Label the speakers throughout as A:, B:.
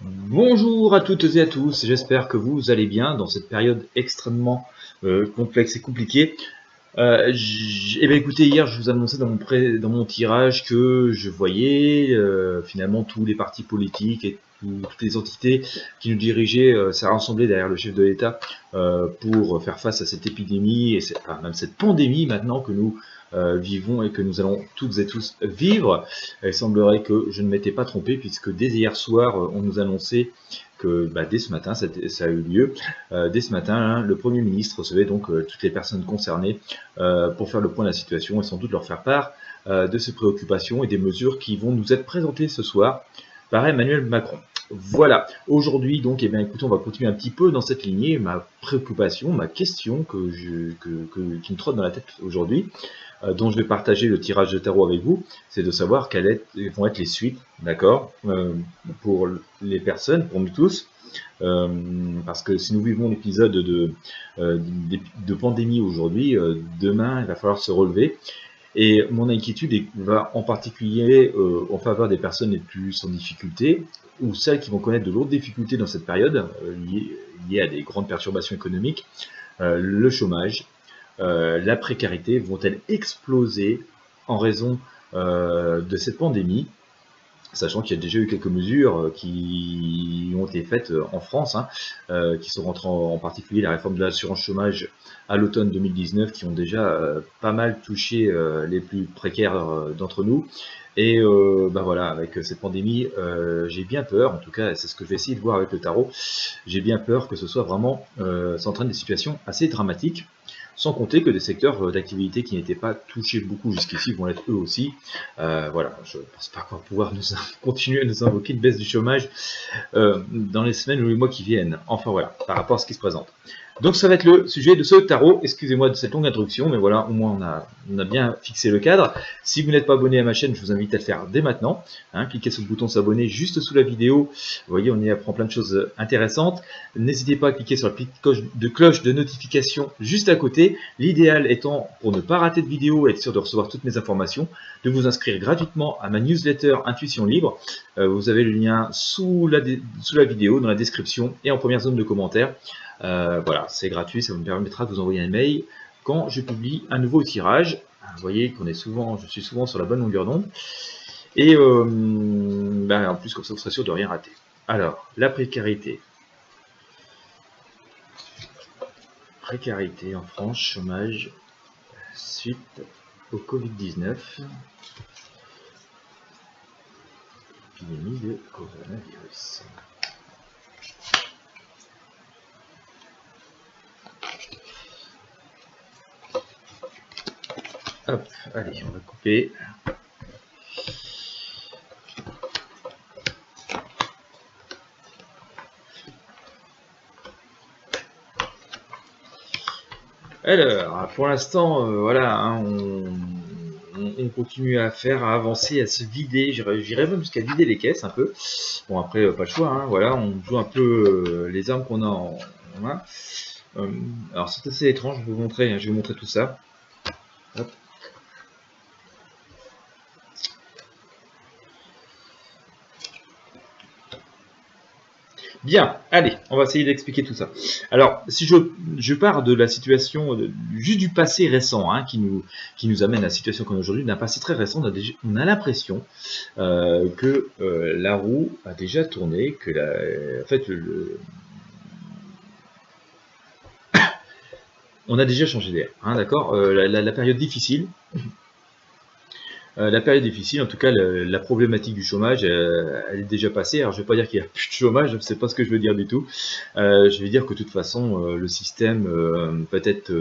A: Bonjour à toutes et à tous, j'espère que vous allez bien dans cette période extrêmement complexe et compliquée. Eh bien, écoutez, hier je vous annonçais dans mon tirage que je voyais finalement tous les partis politiques et toutes les entités qui nous dirigeaient s'est rassemblé derrière le chef de l'État pour faire face à cette épidémie et même cette pandémie maintenant que nous vivons et que nous allons toutes et tous vivre. Il semblerait que je ne m'étais pas trompé puisque dès hier soir on nous annonçait que dès ce matin, ça a eu lieu, dès ce matin, hein, le Premier ministre recevait donc toutes les personnes concernées pour faire le point de la situation et sans doute leur faire part de ces préoccupations et des mesures qui vont nous être présentées ce soir par Emmanuel Macron. Voilà, aujourd'hui donc, écoutez, on va continuer un petit peu dans cette lignée, ma préoccupation, ma question qui me trotte dans la tête aujourd'hui, dont je vais partager le tirage de tarot avec vous, c'est de savoir quelles vont être les suites, d'accord, pour les personnes, pour nous tous, parce que si nous vivons l'épisode de pandémie aujourd'hui, demain il va falloir se relever. Et mon inquiétude va en particulier en faveur des personnes les plus en difficulté, ou celles qui vont connaître de lourdes difficultés dans cette période, liées à des grandes perturbations économiques, le chômage, la précarité, vont-elles exploser en raison de cette pandémie, sachant qu'il y a déjà eu quelques mesures qui ont été faites en France, qui sont rentrées en particulier la réforme de l'assurance chômage à l'automne 2019, qui ont déjà pas mal touché les plus précaires d'entre nous. Et voilà, avec cette pandémie, j'ai bien peur, en tout cas c'est ce que je vais essayer de voir avec le tarot, j'ai bien peur que ce soit vraiment, ça entraîne des situations assez dramatiques, sans compter que des secteurs d'activité qui n'étaient pas touchés beaucoup jusqu'ici vont l'être eux aussi. Voilà, je ne pense pas qu'on va pouvoir continuer à nous invoquer une baisse du chômage dans les semaines ou les mois qui viennent. Enfin voilà, par rapport à ce qui se présente. Donc ça va être le sujet de ce tarot. Excusez-moi de cette longue introduction, mais voilà, au moins on a bien fixé le cadre. Si vous n'êtes pas abonné à ma chaîne, je vous invite à le faire dès maintenant. Cliquez sur le bouton s'abonner juste sous la vidéo. Vous voyez, on y apprend plein de choses intéressantes. N'hésitez pas à cliquer sur la petite cloche de notification juste à côté. L'idéal étant, pour ne pas rater de vidéo et être sûr de recevoir toutes mes informations, de vous inscrire gratuitement à ma newsletter Intuition Libre. Vous avez le lien sous la vidéo, dans la description et en première zone de commentaires. Voilà, c'est gratuit, ça me permettra de vous envoyer un mail quand je publie un nouveau tirage. Vous voyez je suis souvent sur la bonne longueur d'onde. Et en plus, comme ça, vous serez sûr de rien rater. Alors, la précarité. Précarité en France, chômage, suite au Covid-19. Épidémie de coronavirus. Hop, allez, on va couper. Alors, pour l'instant, voilà, on continue à avancer, à se vider. J'irais même jusqu'à vider les caisses un peu. Bon, après, pas le choix, voilà, on joue un peu les armes qu'on a en main. Alors, c'est assez étrange, je vais vous montrer tout ça. Hop. Bien, allez, on va essayer d'expliquer tout ça. Alors, si je pars de la situation, juste du passé récent, qui nous amène à la situation qu'on a aujourd'hui, d'un passé très récent, on a l'impression que la roue a déjà tourné, que on a déjà changé d'air, d'accord, la période difficile. La période difficile, en tout cas, la problématique du chômage, elle est déjà passée. Alors, je ne vais pas dire qu'il n'y a plus de chômage, c'est pas ce que je veux dire du tout. Je vais dire que de toute façon, le système, peut-être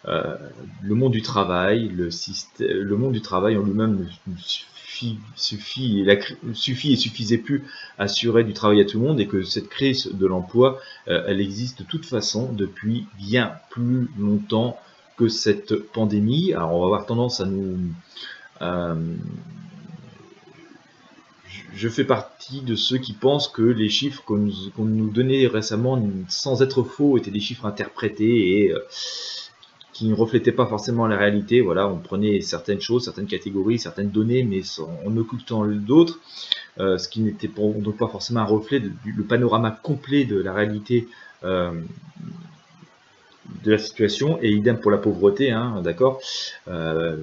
A: le monde du travail, le monde du travail en lui-même suffit et suffisait plus à assurer du travail à tout le monde, et que cette crise de l'emploi, elle existe de toute façon depuis bien plus longtemps que cette pandémie. Alors, on va avoir tendance à nous je fais partie de ceux qui pensent que les chiffres qu'on nous donnait récemment, sans être faux, étaient des chiffres interprétés et qui ne reflétaient pas forcément la réalité. Voilà, on prenait certaines choses, certaines catégories, certaines données, mais en occultant d'autres. ce qui n'était donc pas forcément un reflet le panorama complet de la réalité de la situation, et idem pour la pauvreté, hein, d'accord,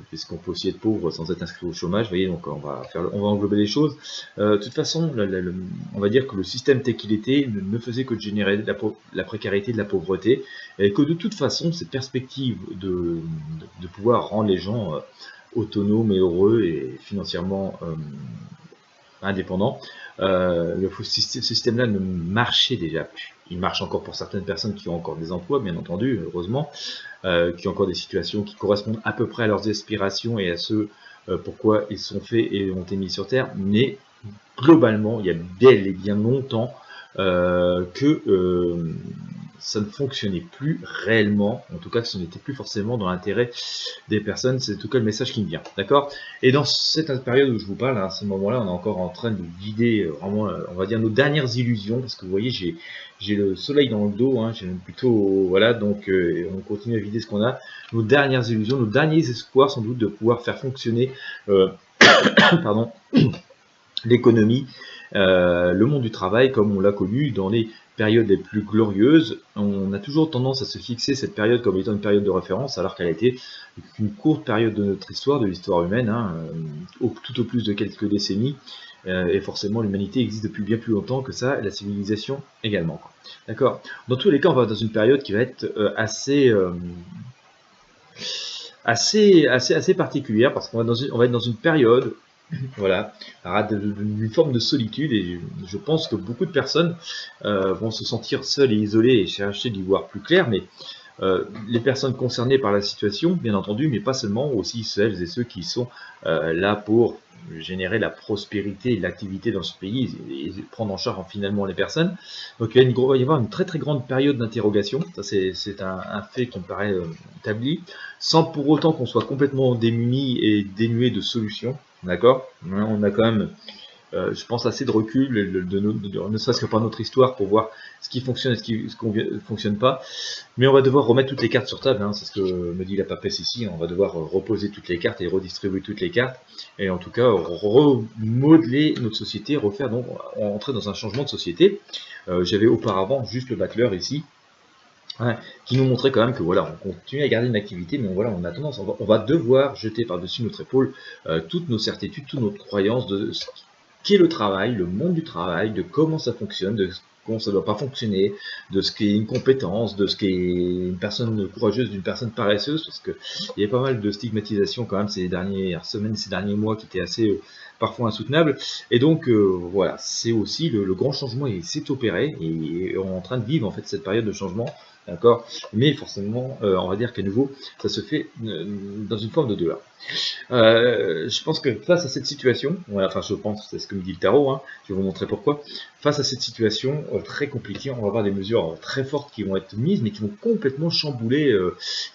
A: puisqu'on peut aussi être pauvre sans être inscrit au chômage, vous voyez, donc on va englober les choses. De toute façon, on va dire que le système tel qu'il était ne faisait que de générer la précarité, de la pauvreté, et que de toute façon, cette perspective de pouvoir rendre les gens autonomes et heureux et financièrement indépendants, ce système-là ne marchait déjà plus. Il marche encore pour certaines personnes qui ont encore des emplois, bien entendu, heureusement, qui ont encore des situations qui correspondent à peu près à leurs aspirations et à ce pourquoi ils sont faits et ont été mis sur Terre, mais globalement, il y a bel et bien longtemps que ça ne fonctionnait plus réellement, en tout cas que ce n'était plus forcément dans l'intérêt des personnes, c'est en tout cas le message qui me vient, d'accord. Et dans cette période où je vous parle, à ce moment-là, on est encore en train de vider vraiment, on va dire, nos dernières illusions, parce que vous voyez, j'ai le soleil dans le dos, hein, j'ai plutôt, voilà, donc on continue à vider ce qu'on a, nos dernières illusions, nos derniers espoirs sans doute de pouvoir faire fonctionner pardon, l'économie, le monde du travail comme on l'a connu dans les périodes les plus glorieuses. On a toujours tendance à se fixer cette période comme étant une période de référence, alors qu'elle a été une courte période de notre histoire, de l'histoire humaine, hein, tout au plus de quelques décennies, et forcément l'humanité existe depuis bien plus longtemps que ça, et la civilisation également. D'accord. Dans tous les cas, on va dans une période qui va être assez particulière, parce qu'on va être dans une période, voilà, d'une forme de solitude, et je pense que beaucoup de personnes vont se sentir seules et isolées et chercher d'y voir plus clair, mais les personnes concernées par la situation, bien entendu, mais pas seulement, aussi celles et ceux qui sont là pour générer la prospérité et l'activité dans ce pays et prendre en charge finalement les personnes. Donc il va y avoir une très très grande période d'interrogation, ça c'est un fait qui me paraît établi, sans pour autant qu'on soit complètement démuni et dénué de solutions, d'accord. On a quand même je pense assez de recul, ne serait-ce que par notre histoire, pour voir ce qui fonctionne et ce qui ne fonctionne pas. Mais on va devoir remettre toutes les cartes sur table, hein, c'est ce que me dit la papesse ici, on va devoir reposer toutes les cartes et redistribuer toutes les cartes, et en tout cas remodeler notre société, refaire donc entrer dans un changement de société. J'avais auparavant juste le battleur ici, hein, qui nous montrait quand même que voilà, on continue à garder une activité, mais voilà, on a tendance, on va devoir jeter par-dessus notre épaule toutes nos certitudes, toutes nos croyances de ce qu'est le travail, le monde du travail, de comment ça fonctionne, de comment ça ne doit pas fonctionner, de ce qu'est une compétence, de ce qu'est une personne courageuse d'une personne paresseuse, parce qu'il y a pas mal de stigmatisation quand même ces dernières semaines, ces derniers mois qui étaient assez parfois insoutenables. Et donc voilà, c'est aussi le grand changement, et s'est opéré, et on est en train de vivre en fait cette période de changement. D'accord, mais forcément, on va dire qu'à nouveau, ça se fait dans une forme de deux. Je pense que face à cette situation, voilà, enfin je pense, c'est ce que me dit le tarot, hein, je vais vous montrer pourquoi. Face à cette situation très compliquée, on va avoir des mesures très fortes qui vont être mises, mais qui vont complètement chambouler,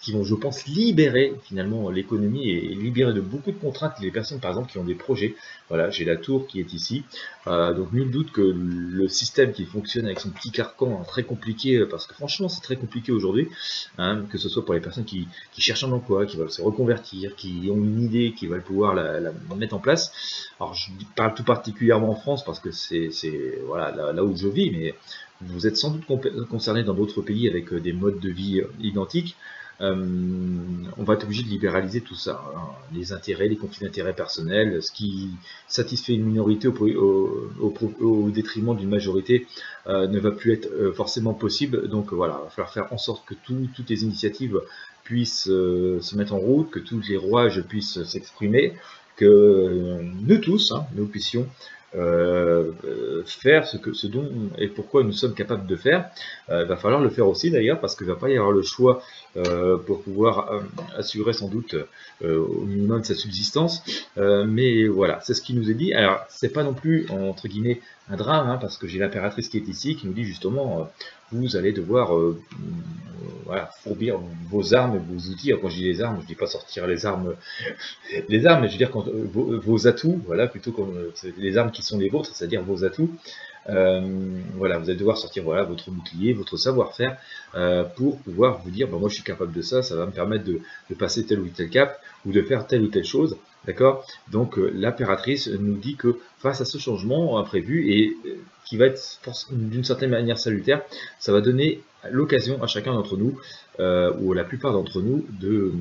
A: qui vont, je pense, libérer finalement l'économie et libérer de beaucoup de contraintes les personnes, par exemple, qui ont des projets. Voilà, j'ai la tour qui est ici, donc nul doute que le système qui fonctionne avec son petit carcan très compliqué, parce que franchement c'est très compliqué aujourd'hui, hein, que ce soit pour les personnes qui cherchent un emploi, qui veulent se reconvertir, qui ont une idée, qui veulent pouvoir la mettre en place. Alors je parle tout particulièrement en France parce que c'est voilà, là où je vis, mais vous êtes sans doute concerné dans d'autres pays avec des modes de vie identiques. On va être obligé de libéraliser tout ça, hein. Les intérêts, les conflits d'intérêts personnels, ce qui satisfait une minorité au détriment d'une majorité ne va plus être forcément possible. Donc voilà, il va falloir faire en sorte que toutes les initiatives puissent se mettre en route, que tous les rouages puissent s'exprimer, que nous tous, hein, nous puissions faire ce dont et pourquoi nous sommes capables de faire. Il va falloir le faire aussi d'ailleurs, parce qu'il ne va pas y avoir le choix pour pouvoir assurer sans doute au minimum de sa subsistance. Mais voilà, c'est ce qui nous est dit. Alors, c'est pas non plus, entre guillemets, un drame, hein, parce que j'ai l'impératrice qui est ici, qui nous dit justement, vous allez devoir voilà, fourbir vos armes, vos outils. Alors, quand je dis les armes, je dis pas sortir les armes, mais je veux dire vos atouts, voilà, plutôt comme les armes qui sont les vôtres, c'est-à-dire vos atouts, Voilà, vous allez devoir sortir voilà, votre bouclier, votre savoir-faire pour pouvoir vous dire, moi je suis capable de ça, ça va me permettre de passer tel ou tel cap ou de faire telle ou telle chose. D'accord. Donc l'impératrice nous dit que face à ce changement imprévu et qui va être d'une certaine manière salutaire, ça va donner l'occasion à chacun d'entre nous, ou à la plupart d'entre nous, de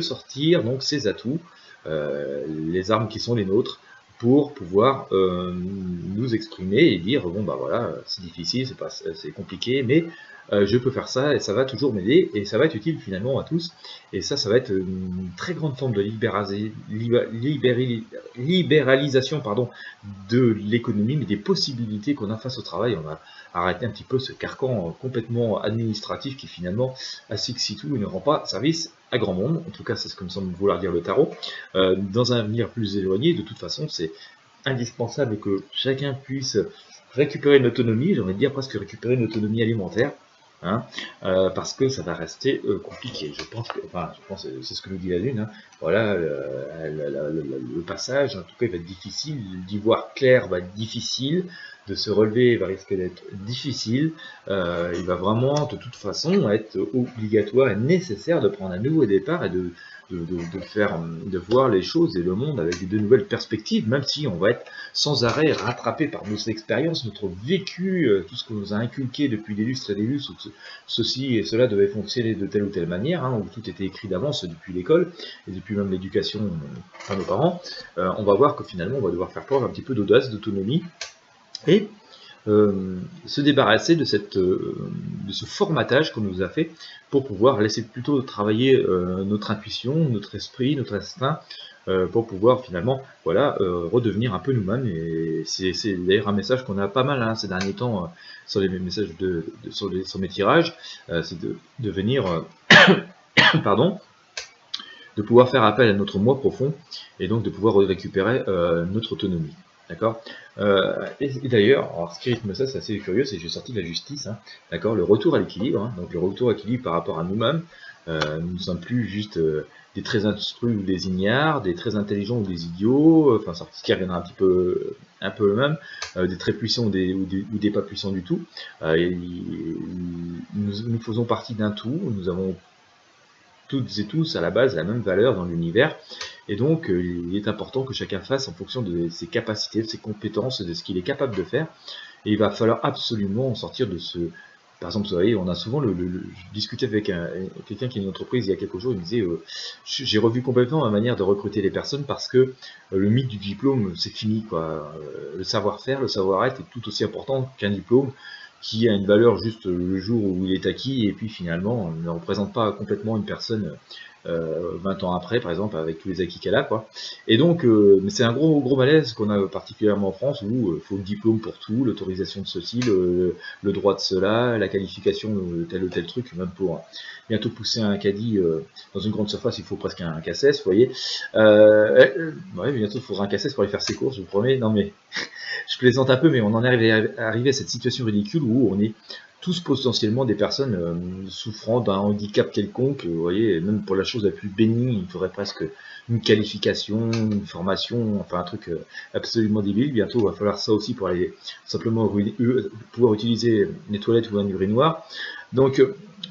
A: sortir donc ses atouts, les armes qui sont les nôtres, pour pouvoir nous exprimer et dire bon bah voilà, c'est difficile, c'est compliqué, mais je peux faire ça et ça va toujours m'aider et ça va être utile finalement à tous. Et ça va être une très grande forme de libéralisation pardon, de l'économie, mais des possibilités qu'on a face au travail. On a arrêté un petit peu ce carcan complètement administratif qui finalement asphyxie tout et ne rend pas service à grand monde. En tout cas, c'est ce que me semble vouloir dire le tarot. Dans un avenir plus éloigné, de toute façon, c'est indispensable que chacun puisse récupérer une autonomie, j'ai envie de dire presque récupérer une autonomie alimentaire, hein, parce que ça va rester compliqué. Je pense que, c'est ce que nous dit la Lune. Hein. Voilà, le passage, en tout cas, il va être difficile. D'y voir clair va être difficile. De se relever va risquer d'être difficile. Il va vraiment, de toute façon, être obligatoire et nécessaire de prendre un nouveau départ et de voir les choses et le monde avec de nouvelles perspectives, même si on va être sans arrêt rattrapé par nos expériences, notre vécu, tout ce qu'on nous a inculqué depuis des lustres et des lustres, où ceci et cela devait fonctionner de telle ou telle manière, hein, où tout était écrit d'avance depuis l'école et depuis même l'éducation par nos parents. On va voir que finalement on va devoir faire preuve un petit peu d'audace, d'autonomie et se débarrasser de ce formatage qu'on nous a fait pour pouvoir laisser plutôt travailler notre intuition, notre esprit, notre instinct, pour pouvoir finalement voilà, redevenir un peu nous-mêmes. Et c'est d'ailleurs un message qu'on a pas mal hein, ces derniers temps sur les messages sur mes tirages, c'est de venir pardon, de pouvoir faire appel à notre moi profond et donc de pouvoir récupérer notre autonomie. D'accord. Et d'ailleurs, ce qui rythme ça, c'est assez curieux, c'est que j'ai sorti de la justice, hein, d'accord, le retour à l'équilibre, hein, donc le retour à l'équilibre par rapport à nous-mêmes. Nous ne sommes plus juste des très instruits ou des ignares, des très intelligents ou des idiots, enfin, ce qui reviendra un peu le même, des très puissants ou des pas puissants du tout. Nous faisons partie d'un tout, nous avons toutes et tous à la base la même valeur dans l'univers, et donc il est important que chacun fasse en fonction de ses capacités, de ses compétences, de ce qu'il est capable de faire, et il va falloir absolument sortir de ce... Par exemple, vous voyez, on a souvent je discutais avec quelqu'un qui a une entreprise il y a quelques jours, il me disait j'ai revu complètement ma manière de recruter les personnes parce que le mythe du diplôme, c'est fini, quoi. Le savoir-faire, le savoir-être est tout aussi important qu'un diplôme qui a une valeur juste le jour où il est acquis et puis finalement ne représente pas complètement une personne 20 ans après, par exemple, avec tous les acquis qu'elle a, quoi. Et donc, mais c'est un gros malaise qu'on a particulièrement en France où il faut le diplôme pour tout, l'autorisation de ceci, le droit de cela, la qualification de tel ou tel truc, même pour bientôt pousser un caddie dans une grande surface, il faut presque un cassesse, vous voyez. Ouais, bientôt il faudra un cassesse pour aller faire ses courses, je vous promets. Non mais je plaisante un peu, mais on en est arrivé à cette situation ridicule où on est tous potentiellement des personnes souffrant d'un handicap quelconque. Vous voyez, même pour la chose la plus bénigne, il faudrait presque une qualification, une formation, enfin un truc absolument débile. Bientôt, il va falloir ça aussi pour aller simplement pouvoir utiliser les toilettes ou un urinoir. Donc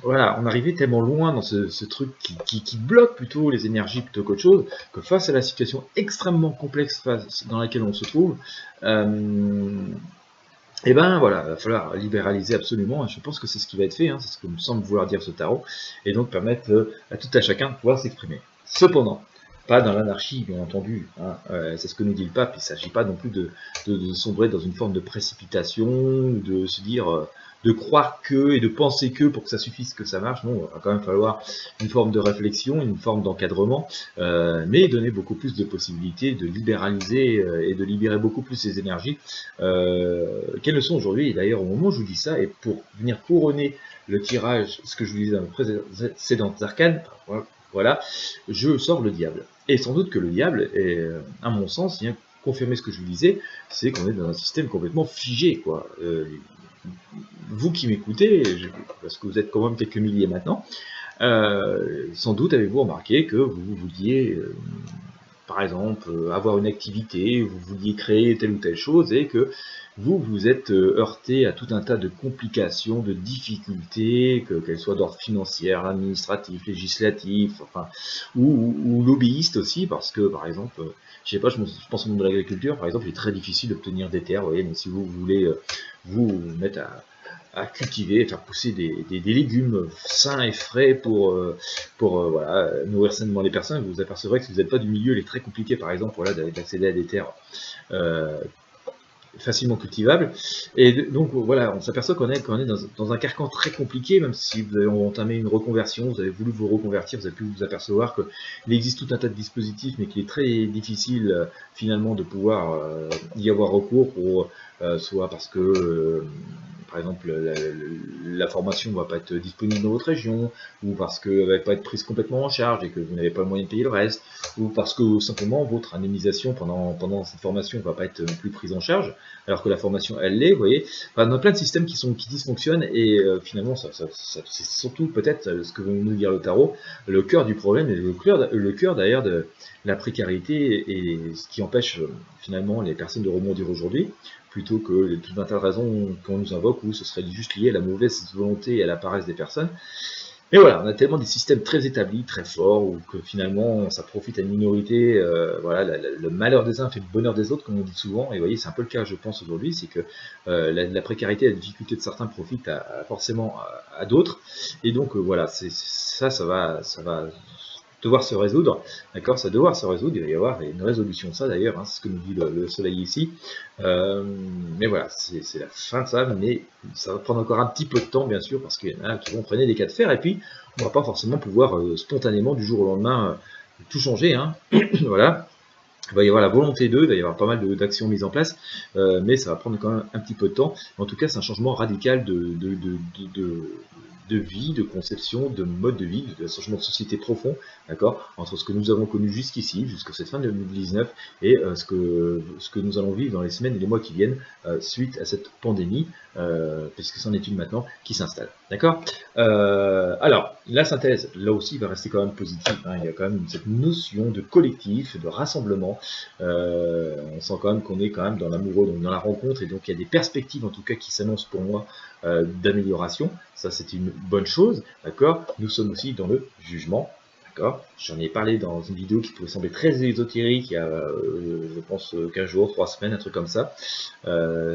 A: voilà, on arrivait tellement loin dans ce truc qui bloque plutôt les énergies plutôt qu'autre chose, que face à la situation extrêmement complexe dans laquelle on se trouve, et ben voilà, il va falloir libéraliser absolument, et je pense que c'est ce qui va être fait, hein, c'est ce que me semble vouloir dire ce tarot, et donc permettre à tout à chacun de pouvoir s'exprimer. Cependant, pas dans l'anarchie, bien entendu, hein, c'est ce que nous dit le pape, il ne s'agit pas non plus de sombrer dans une forme de précipitation, de se dire, de croire que, et de penser que pour que ça suffise, que ça marche. Non, il va quand même falloir une forme de réflexion, une forme d'encadrement, mais donner beaucoup plus de possibilités de libéraliser et de libérer beaucoup plus ces énergies qu'elles ne sont aujourd'hui. Et d'ailleurs, au moment où je vous dis ça, et pour venir couronner le tirage, ce que je vous disais dans le précédent arcane, voilà, je sors le diable. Et sans doute que le diable, est, à mon sens, vient confirmer ce que je vous disais, c'est qu'on est dans un système complètement figé, quoi. Vous qui m'écoutez, parce que vous êtes quand même quelques milliers maintenant, sans doute avez-vous remarqué que vous vouliez, par exemple, avoir une activité, vous vouliez créer telle ou telle chose, et que vous êtes heurté à tout un tas de complications, de difficultés, qu'elles soient d'ordre financier, administratif, législatif, enfin, ou lobbyiste aussi, parce que par exemple, je sais pas, je pense au monde de l'agriculture, par exemple, il est très difficile d'obtenir des terres, vous voyez, mais si vous voulez vous mettre à cultiver, faire pousser des légumes sains et frais pour voilà, nourrir sainement les personnes, vous apercevrez que si vous n'êtes pas du milieu, il est très compliqué, par exemple, voilà, d'accéder à des terres euh, facilement cultivable. Et donc voilà, on s'aperçoit qu'on est dans un carcan très compliqué, même si vous avez entamé une reconversion, vous avez voulu vous reconvertir, vous avez pu vous apercevoir qu'il existe tout un tas de dispositifs, mais qu'il est très difficile finalement de pouvoir y avoir recours, pour, soit parce que par exemple la formation ne va pas être disponible dans votre région, ou parce qu'elle ne va pas être prise complètement en charge et que vous n'avez pas le moyen de payer le reste, ou parce que simplement votre indemnisation pendant cette formation ne va pas être non plus prise en charge, alors que la formation elle l'est, vous voyez. Enfin, on a plein de systèmes qui dysfonctionnent, et finalement c'est surtout peut-être ce que veut nous dire le tarot, le cœur du problème, et le cœur d'ailleurs de la précarité, et ce qui empêche finalement les personnes de rebondir aujourd'hui, plutôt que tout un tas de raisons qu'on nous invoque, où ce serait juste lié à la mauvaise volonté et à la paresse des personnes. Mais voilà, on a tellement des systèmes très établis, très forts, où que finalement ça profite à une minorité. Voilà, le malheur des uns fait le bonheur des autres, comme on dit souvent. Et vous voyez, c'est un peu le cas, je pense, aujourd'hui, c'est que la précarité, la difficulté de certains profite forcément à d'autres. Et donc voilà, ça va devoir se résoudre, d'accord, ça va devoir se résoudre, il va y avoir une résolution de ça d'ailleurs, hein, c'est ce que nous dit le soleil ici, mais voilà, c'est la fin de ça, mais ça va prendre encore un petit peu de temps bien sûr, parce qu'il y en a qui vont prendre des cas de fer, et puis on ne va pas forcément pouvoir spontanément du jour au lendemain tout changer, hein. Voilà. Il va y avoir la volonté d'eux, il va y avoir pas mal d'actions mises en place, mais ça va prendre quand même un petit peu de temps. En tout cas, c'est un changement radical de vie, de conception, de mode de vie, de changement de société profond, d'accord, entre ce que nous avons connu jusqu'ici, jusqu'à cette fin de 2019, et ce que nous allons vivre dans les semaines et les mois qui viennent, suite à cette pandémie, puisque c'en est une maintenant qui s'installe, d'accord. Alors, la synthèse, là aussi, va rester quand même positive, hein. Il y a quand même cette notion de collectif, de rassemblement. On sent quand même qu'on est quand même dans l'amoureux, donc dans la rencontre, et donc il y a des perspectives en tout cas qui s'annoncent pour moi d'amélioration. Ça, c'est une bonne chose, d'accord. Nous sommes aussi dans le jugement, d'accord. J'en ai parlé dans une vidéo qui pouvait sembler très ésotérique il y a, je pense, 15 jours, 3 semaines, un truc comme ça.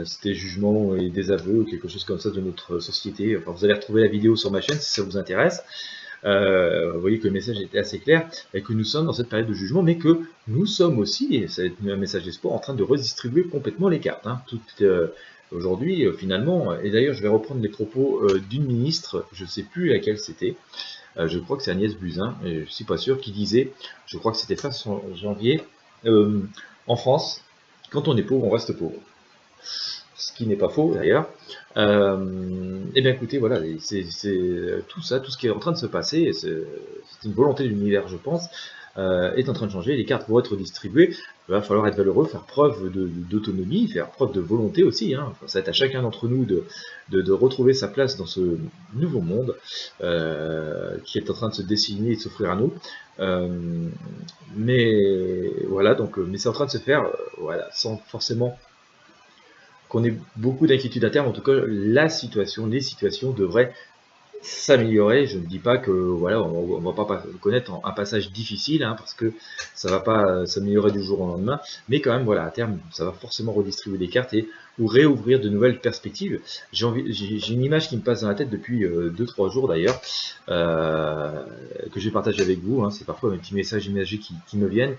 A: C'était jugement et désaveu, quelque chose comme ça de notre société. Enfin, vous allez retrouver la vidéo sur ma chaîne si ça vous intéresse. Vous voyez que le message était assez clair, et que nous sommes dans cette période de jugement, mais que nous sommes aussi, et c'est un message d'espoir, en train de redistribuer complètement les cartes, hein. Aujourd'hui, finalement, et d'ailleurs je vais reprendre les propos d'une ministre, je ne sais plus laquelle c'était, je crois que c'est Agnès Buzyn, et je ne suis pas sûr, qui disait, je crois que c'était fin janvier, en France, quand on est pauvre, on reste pauvre. Ce qui n'est pas faux d'ailleurs. Et bien écoutez, voilà, c'est tout ça, tout ce qui est en train de se passer, c'est une volonté de l'univers, je pense, est en train de changer. Les cartes vont être distribuées. Il va falloir être valeureux, faire preuve d'autonomie, faire preuve de volonté aussi, hein. Enfin, ça va être à chacun d'entre nous de retrouver sa place dans ce nouveau monde qui est en train de se dessiner et de s'offrir à nous. Mais voilà, donc, mais c'est en train de se faire, voilà, sans forcément qu'on ait beaucoup d'inquiétudes à terme. En tout cas, les situations devraient s'améliorer. Je ne dis pas que voilà, on va pas connaître un passage difficile, hein, parce que ça va pas s'améliorer du jour au lendemain, mais quand même voilà, à terme ça va forcément redistribuer des cartes ou réouvrir de nouvelles perspectives. J'ai une image qui me passe dans la tête depuis 2-3 jours d'ailleurs, que je vais partager avec vous, hein. C'est parfois mes petits messages imagés qui me viennent.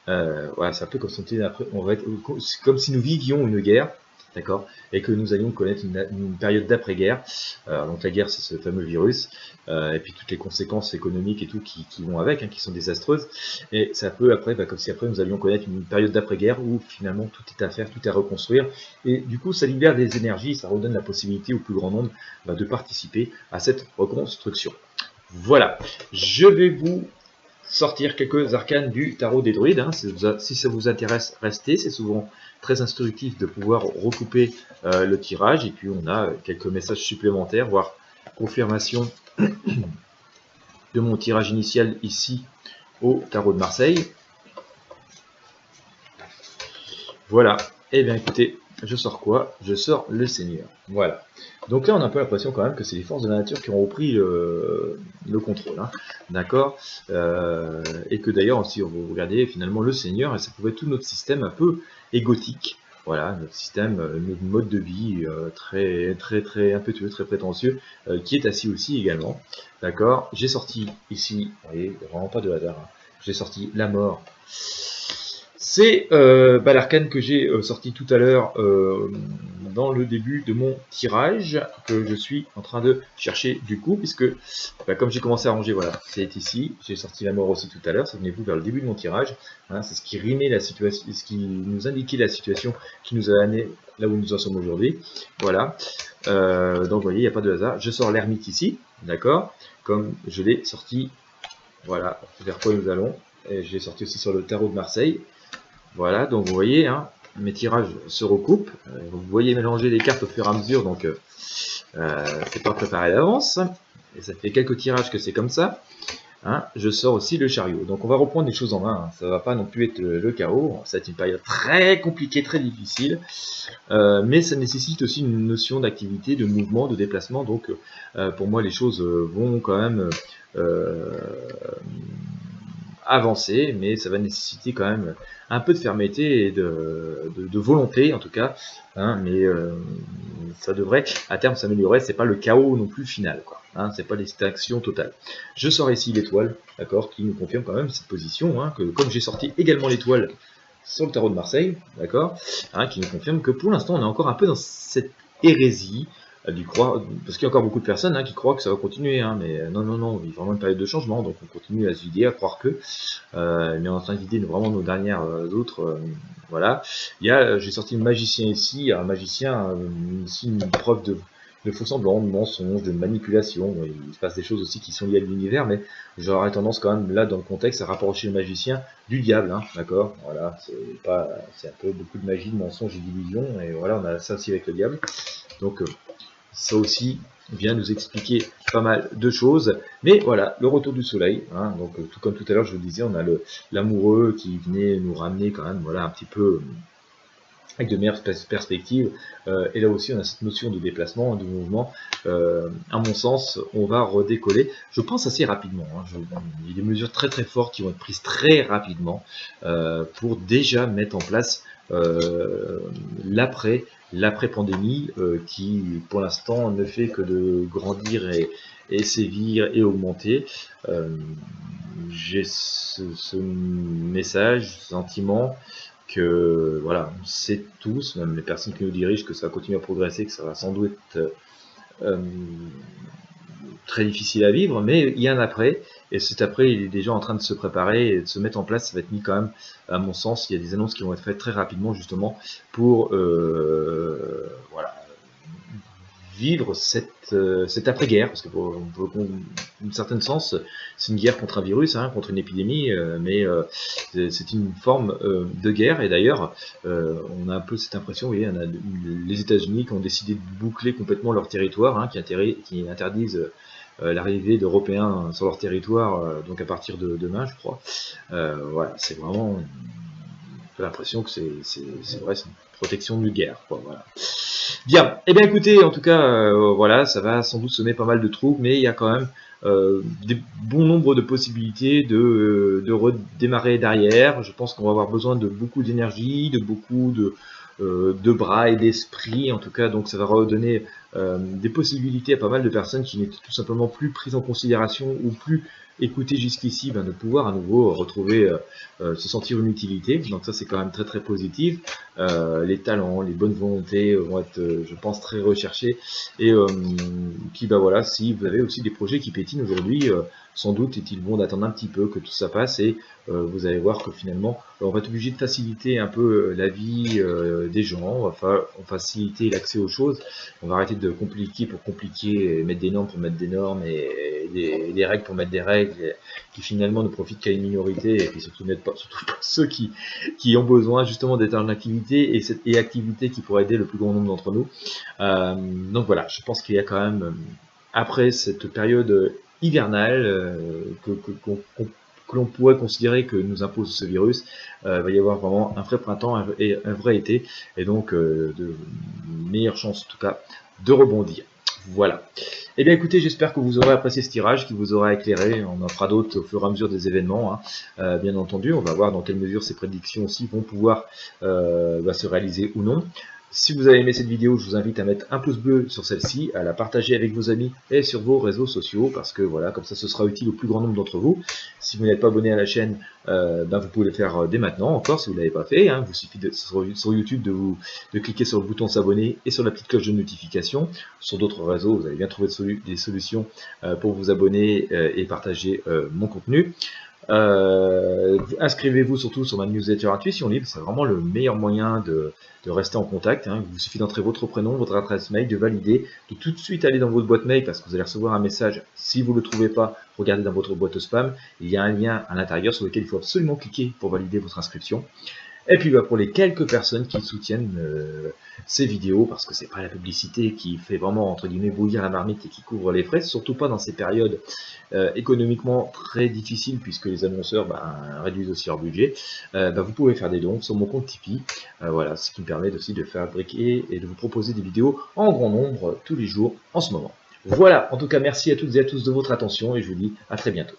A: Voilà, c'est un peu comme c'est comme si nous vivions une guerre, d'accord, et que nous allions connaître une période d'après-guerre. Donc la guerre, c'est ce fameux virus, et puis toutes les conséquences économiques et tout qui vont avec, hein, qui sont désastreuses. Et ça peut après, comme si après nous allions connaître une période d'après-guerre où finalement tout est à faire, tout est à reconstruire. Et du coup, ça libère des énergies, ça redonne la possibilité au plus grand nombre de participer à cette reconstruction. Voilà, je vais vous sortir quelques arcanes du tarot des druides, hein. Si ça vous intéresse, restez, c'est souvent très instructif de pouvoir recouper le tirage, et puis on a quelques messages supplémentaires, voire confirmation de mon tirage initial ici au tarot de Marseille. Voilà, et bien écoutez, je sors quoi? Je sors le Seigneur. Voilà. Donc là, on a un peu l'impression quand même que c'est les forces de la nature qui ont repris le contrôle. Hein. D'accord. Et que d'ailleurs, si vous regardez finalement le Seigneur, et ça pouvait être tout notre système un peu égotique. Voilà, notre système, notre mode de vie très impétueux, très prétentieux, qui est assis aussi également. D'accord. J'ai sorti ici, vous voyez, vraiment pas de hasard. Hein. J'ai sorti la mort. C'est l'arcane que j'ai sorti tout à l'heure dans le début de mon tirage, que je suis en train de chercher du coup, puisque comme j'ai commencé à ranger, voilà, c'est ici, j'ai sorti la mort aussi tout à l'heure, souvenez-vous, vers le début de mon tirage, hein, c'est ce qui rimait la situation, ce qui nous indiquait la situation qui nous a amené là où nous en sommes aujourd'hui, voilà, donc vous voyez, il n'y a pas de hasard, je sors l'ermite ici, d'accord, comme je l'ai sorti, voilà, vers quoi nous allons, et je l'ai sorti aussi sur le tarot de Marseille. Voilà, donc vous voyez, hein, mes tirages se recoupent. Vous voyez mélanger les cartes au fur et à mesure, donc c'est pas préparé d'avance. Et ça fait quelques tirages que c'est comme ça. Hein. Je sors aussi le chariot. Donc on va reprendre les choses en main. Hein. Ça va pas non plus être le chaos. Ça va être une période très compliquée, très difficile. Mais ça nécessite aussi une notion d'activité, de mouvement, de déplacement. Donc pour moi, les choses vont quand même avancer, mais ça va nécessiter quand même un peu de fermeté et de volonté en tout cas, hein, mais ça devrait à terme s'améliorer, c'est pas le chaos non plus final, quoi, hein, c'est pas l'extinction totale. Je sors ici l'étoile, d'accord, qui nous confirme quand même cette position, hein, que comme j'ai sorti également l'étoile sur le tarot de Marseille, d'accord, hein, qui nous confirme que pour l'instant on est encore un peu dans cette hérésie, du croire, parce qu'il y a encore beaucoup de personnes qui croient que ça va continuer, hein, mais non, on vit vraiment une période de changement, donc on continue à se vider, à croire que, mais on est en train de vider vraiment nos dernières autres, voilà. J'ai sorti le magicien ici, un magicien, ici une preuve de faux semblant, de mensonge, de manipulation, il se passe des choses aussi qui sont liées à l'univers, mais j'aurais tendance quand même, là, dans le contexte, à rapprocher le magicien du diable, hein, d'accord, voilà, c'est un peu beaucoup de magie, de mensonge et d'illusion, et voilà, on a ça aussi avec le diable, donc ça aussi vient nous expliquer pas mal de choses. Mais voilà, le retour du soleil, hein, donc tout comme tout à l'heure je vous disais, on a l'amoureux qui venait nous ramener quand même, voilà, un petit peu avec de meilleures perspectives. Et là aussi, on a cette notion de déplacement, de mouvement. À mon sens, on va redécoller, je pense assez rapidement. Hein. Il y a des mesures très très fortes qui vont être prises très rapidement pour déjà mettre en place l'après-pandémie qui, pour l'instant, ne fait que de grandir et sévir et augmenter. J'ai ce message, ce sentiment que voilà, on sait tous, même les personnes qui nous dirigent, que ça va continuer à progresser, que ça va sans doute être très difficile à vivre, mais il y a un après, et cet après, il est déjà en train de se préparer et de se mettre en place. Ça va être mis quand même, à mon sens, il y a des annonces qui vont être faites très rapidement, justement, pour voilà, vivre cette après-guerre, parce que pour un certain sens, c'est une guerre contre un virus, hein, contre une épidémie, mais c'est une forme de guerre, et d'ailleurs, on a un peu cette impression, vous voyez, on a les États-Unis qui ont décidé de boucler complètement leur territoire, hein, qui interdisent l'arrivée d'Européens sur leur territoire, donc à partir de demain, je crois. Voilà, c'est vraiment l'impression que c'est vrai, c'est une protection de guerre, quoi, voilà. Bien, eh bien écoutez, en tout cas, voilà, ça va sans doute semer pas mal de troubles, mais il y a quand même des bon nombre de possibilités de redémarrer derrière. Je pense qu'on va avoir besoin de beaucoup d'énergie, de beaucoup de bras et d'esprit, en tout cas, donc ça va redonner des possibilités à pas mal de personnes qui n'étaient tout simplement plus prises en considération ou plus écoutées jusqu'ici, de pouvoir à nouveau retrouver, se sentir une utilité. Donc ça c'est quand même très très positif. Les talents, les bonnes volontés vont être, je pense, très recherchés. Et puis voilà, si vous avez aussi des projets qui pétinent aujourd'hui, sans doute est-il bon d'attendre un petit peu que tout ça passe et vous allez voir que finalement on va être obligé de faciliter un peu la vie des gens, on va faciliter l'accès aux choses, on va arrêter de compliquer pour compliquer, et mettre des normes pour mettre des normes et des règles pour mettre des règles qui finalement ne profitent qu'à une minorité et puis surtout pas ceux qui ont besoin justement d'être en activité et activité qui pourrait aider le plus grand nombre d'entre nous. Donc voilà, je pense qu'il y a quand même, après cette période hivernale, que l'on pourrait considérer que nous impose ce virus, il va y avoir vraiment un vrai printemps et un vrai été, et donc de meilleures chances en tout cas de rebondir. Voilà. Eh bien écoutez, j'espère que vous aurez apprécié ce tirage, qui vous aura éclairé. On en fera d'autres au fur et à mesure des événements, hein. Bien entendu, on va voir dans quelle mesure ces prédictions aussi vont pouvoir se réaliser ou non. Si vous avez aimé cette vidéo, je vous invite à mettre un pouce bleu sur celle-ci, à la partager avec vos amis et sur vos réseaux sociaux, parce que voilà, comme ça ce sera utile au plus grand nombre d'entre vous. Si vous n'êtes pas abonné à la chaîne, vous pouvez le faire dès maintenant, encore si vous ne l'avez pas fait, hein. Il vous suffit sur YouTube de cliquer sur le bouton s'abonner et sur la petite cloche de notification. Sur d'autres réseaux, vous allez bien trouver des solutions pour vous abonner et partager mon contenu. Inscrivez-vous surtout sur ma newsletter Intuition Libre, c'est vraiment le meilleur moyen de rester en contact, hein. Il vous suffit d'entrer votre prénom, votre adresse mail, de valider, de tout de suite aller dans votre boîte mail parce que vous allez recevoir un message. Si vous ne le trouvez pas, regardez dans votre boîte spam, il y a un lien à l'intérieur sur lequel il faut absolument cliquer pour valider votre inscription. Et puis pour les quelques personnes qui soutiennent ces vidéos, parce que c'est pas la publicité qui fait vraiment entre guillemets bouillir la marmite et qui couvre les frais, surtout pas dans ces périodes économiquement très difficiles, puisque les annonceurs réduisent aussi leur budget, vous pouvez faire des dons sur mon compte Tipeee. Voilà, ce qui me permet aussi de fabriquer et de vous proposer des vidéos en grand nombre tous les jours en ce moment. Voilà, en tout cas merci à toutes et à tous de votre attention et je vous dis à très bientôt.